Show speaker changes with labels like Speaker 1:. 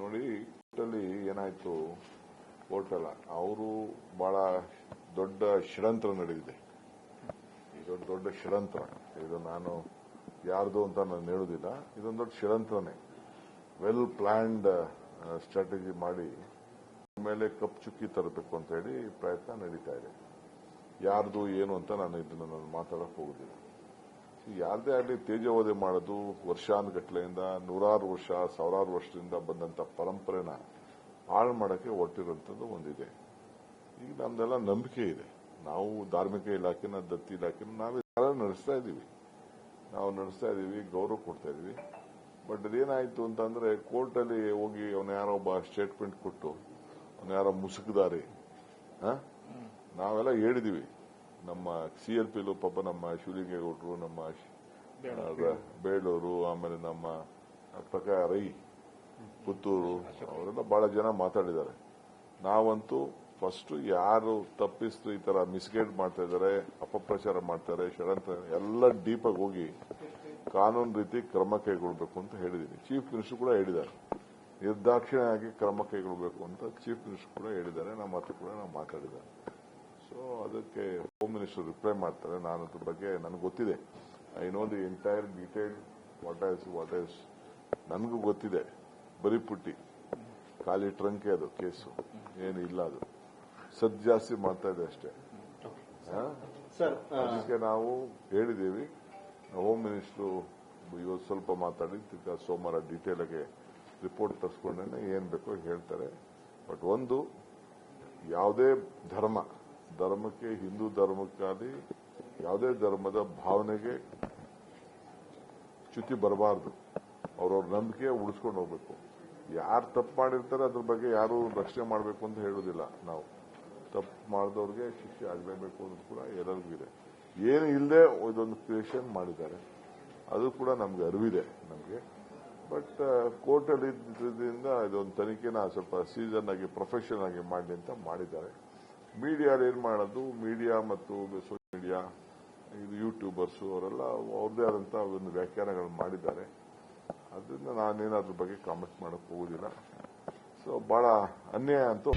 Speaker 1: ನೋಡಿ ಕೋರ್ಟಲ್ಲಿ ಏನಾಯ್ತು, ಕೋರ್ಟಲ್ಲ ಅವರು ಬಹಳ ದೊಡ್ಡ ಷಡ್ಯಂತ್ರ ನಡೆದಿದೆ. ಇದೊಂದು ದೊಡ್ಡ ಷಡ್ಯಂತ್ರ. ಇದು ನಾನು ಯಾರ್ದು ಅಂತ ನಾನು ಹೇಳುದಿಲ್ಲ. ಇದೊಂದು ದೊಡ್ಡ ಷಡ್ಯಂತ್ರನೇ. ವೆಲ್ ಪ್ಲಾನ್ಡ್ ಸ್ಟ್ರಾಟಜಿ ಮಾಡಿ ಮೇಲೆ ಕಪ್ ಚುಕ್ಕಿ ತರಬೇಕು ಅಂತ ಹೇಳಿ ಪ್ರಯತ್ನ ನಡೀತಾ ಇದೆ. ಯಾರ್ದು ಏನು ಅಂತ ನಾನು ಇದನ್ನು ಮಾತಾಡಕ್ ಹೋಗುದಿಲ್ಲ. ಯಾರದೇ ಆಗಲಿ ತೇಜೋವಧೆ ಮಾಡೋದು ವರ್ಷಾನುಗಟ್ಟಲೆಯಿಂದ ನೂರಾರು ವರ್ಷ ಸಾವಿರಾರು ವರ್ಷದಿಂದ ಬಂದಂತ ಪರಂಪರೆನ ಹಾಳು ಮಾಡಕ್ಕೆ ಹೊರಟಿರುವಂತದ್ದು ಒಂದಿದೆ. ಈಗ ನಮ್ದೆಲ್ಲ ನಂಬಿಕೆ ಇದೆ. ನಾವು ಧಾರ್ಮಿಕ ಇಲಾಖೆನ ದತ್ತಿ ಇಲಾಖೆನ ನಾವು ನಡೆಸ್ತಾ ಇದ್ದೀವಿ. ಗೌರವ ಕೊಡ್ತಾ ಇದೀವಿ. ಬಟ್ ಅದೇನಾಯ್ತು ಅಂತಂದ್ರೆ ಕೋರ್ಟಲ್ಲಿ ಹೋಗಿ ಅವನ ಯಾರೋ ಒಬ್ಬ ಸ್ಟೇಟ್ಮೆಂಟ್ ಕೊಟ್ಟು ಅವನ ಯಾರೋ ಮುಸುಕುದಾರಿ ನಾವೆಲ್ಲ ಹೇಳಿದೀವಿ. ನಮ್ಮ CLPಲು ಪಾಪ ನಮ್ಮ ಶಿವಲಿಂಗೇಗೌಡರು, ನಮ್ಮ ಬೇಳೂರು, ಆಮೇಲೆ ನಮ್ಮ ಪ್ರಕಾಶ್ ರೈ ಪುತ್ತೂರು, ಅವರೆಲ್ಲ ಬಹಳ ಜನ ಮಾತಾಡಿದ್ದಾರೆ. ನಾವಂತೂ ಫಸ್ಟ್ ಯಾರು ತಪ್ಪಿಸ್ತು ಈ ತರ ಮಿಸ್ಗೈಡ್ ಮಾಡ್ತಾ ಇದ್ದಾರೆ, ಅಪಪ್ರಚಾರ ಮಾಡ್ತಾರೆ, ಷಡ್ಯಂತ್ರ ಎಲ್ಲ ಡೀಪಾಗಿ ಹೋಗಿ ಕಾನೂನು ರೀತಿ ಕ್ರಮ ಕೈಗೊಳ್ಳಬೇಕು ಅಂತ ಹೇಳಿದ್ದೀನಿ. ಚೀಫ್ ಮಿನಿಸ್ಟರ್ ಕೂಡ ಹೇಳಿದ್ದಾರೆ, ನಿರ್ದಾಕ್ಷಿಣ್ಯವಾಗಿ ಕ್ರಮ ಕೈಗೊಳ್ಳಬೇಕು ಅಂತ ಚೀಫ್ ಮಿನಿಸ್ಟರ್ ಕೂಡ ಹೇಳಿದ್ದಾರೆ. ನಮ್ಮ ಹತ್ರ ಕೂಡ ನಾವು ಮಾತಾಡಿದ್ದಾರೆ. ಸೊ ಅದಕ್ಕೆ ಹೋಮ್ ಮಿನಿಸ್ಟರ್ ರಿಪ್ಲೈ ಮಾಡ್ತಾರೆ. ನಾನು ಅದ್ರ ಬಗ್ಗೆ ನನಗೆ ಗೊತ್ತಿದೆ. I know the entire detail what is ನನಗೂ ಗೊತ್ತಿದೆ. ಬರೀ ಪುಟ್ಟಿ ಖಾಲಿ ಟ್ರಂಕೆ ಅದು ಕೇಸು, ಏನು ಇಲ್ಲ. ಅದು ಸದ್ ಜಾಸ್ತಿ ಮಾಡ್ತಾ ಇದೆ ಅಷ್ಟೇ. ಅದಕ್ಕೆ ನಾವು ಹೇಳಿದ್ದೀವಿ. ಹೋಮ್ ಮಿನಿಸ್ಟರ್ ಇವತ್ತು ಸ್ವಲ್ಪ ಮಾತಾಡಿ ಸೋಮವಾರ ಡೀಟೇಲ್ ಆಗಿ ರಿಪೋರ್ಟ್ ತರಿಸ್ಕೊಂಡೇ ಏನ್ ಬೇಕೋ ಹೇಳ್ತಾರೆ. ಬಟ್ ಒಂದು, ಯಾವುದೇ ಧರ್ಮಕ್ಕೆ ಹಿಂದೂ ಧರ್ಮಕ್ಕಾಗಲಿ ಯಾವುದೇ ಧರ್ಮದ ಭಾವನೆಗೆ ಚ್ಯುತಿ ಬರಬಾರದು. ಅವ್ರವ್ರ ನಂಬಿಕೆ ಉಳಿಸ್ಕೊಂಡು ಹೋಗ್ಬೇಕು. ಯಾರು ತಪ್ಪು ಮಾಡಿರ್ತಾರೆ ಅದ್ರ ಬಗ್ಗೆ ಯಾರು ರಕ್ಷಣೆ ಮಾಡಬೇಕು ಅಂತ ಹೇಳುದಿಲ್ಲ. ನಾವು ತಪ್ಪು ಮಾಡಿದವ್ರಿಗೆ ಶಿಕ್ಷೆ ಆಗಲೇಬೇಕು ಅನ್ನೋದು ಕೂಡ ಎಲ್ಲರಿಗೂ ಇದೆ. ಏನು ಇಲ್ಲದೆ ಇದೊಂದು ಕ್ರಿಯೇಷನ್ ಮಾಡಿದ್ದಾರೆ, ಅದು ಕೂಡ ನಮ್ಗೆ ಅರಿವಿದೆ ನಮಗೆ. ಬಟ್ ಕೋರ್ಟಲ್ಲಿ ಇದ್ರಿಂದ ಇದೊಂದು ತನಿಖೆನ ಸ್ವಲ್ಪ ಸೀಸನ್ ಆಗಿ ಪ್ರೊಫೆಷನಲ್ ಆಗಿ ಮಾಡಲಿ ಅಂತ ಮಾಡಿದ್ದಾರೆ. ಮೀಡಿಯಾ ಏನ್ ಮಾಡೋದು, ಮೀಡಿಯಾ ಮತ್ತು ಸೋಷಿಯಲ್ ಮೀಡಿಯಾ ಇದು ಯೂಟ್ಯೂಬರ್ಸ್ ಅವರೆಲ್ಲ ಅವ್ರದೇ ಆದಂತ ಒಂದು ವ್ಯಾಖ್ಯಾನಗಳು ಮಾಡಿದ್ದಾರೆ. ಅದರಿಂದ ನಾನೇನಾದ್ರ ಬಗ್ಗೆ ಕಾಮೆಂಟ್ ಮಾಡಕ್ ಹೋಗುದಿಲ್ಲ. ಸೊ ಬಹಳ ಅನ್ಯಾಯ ಅಂತೂ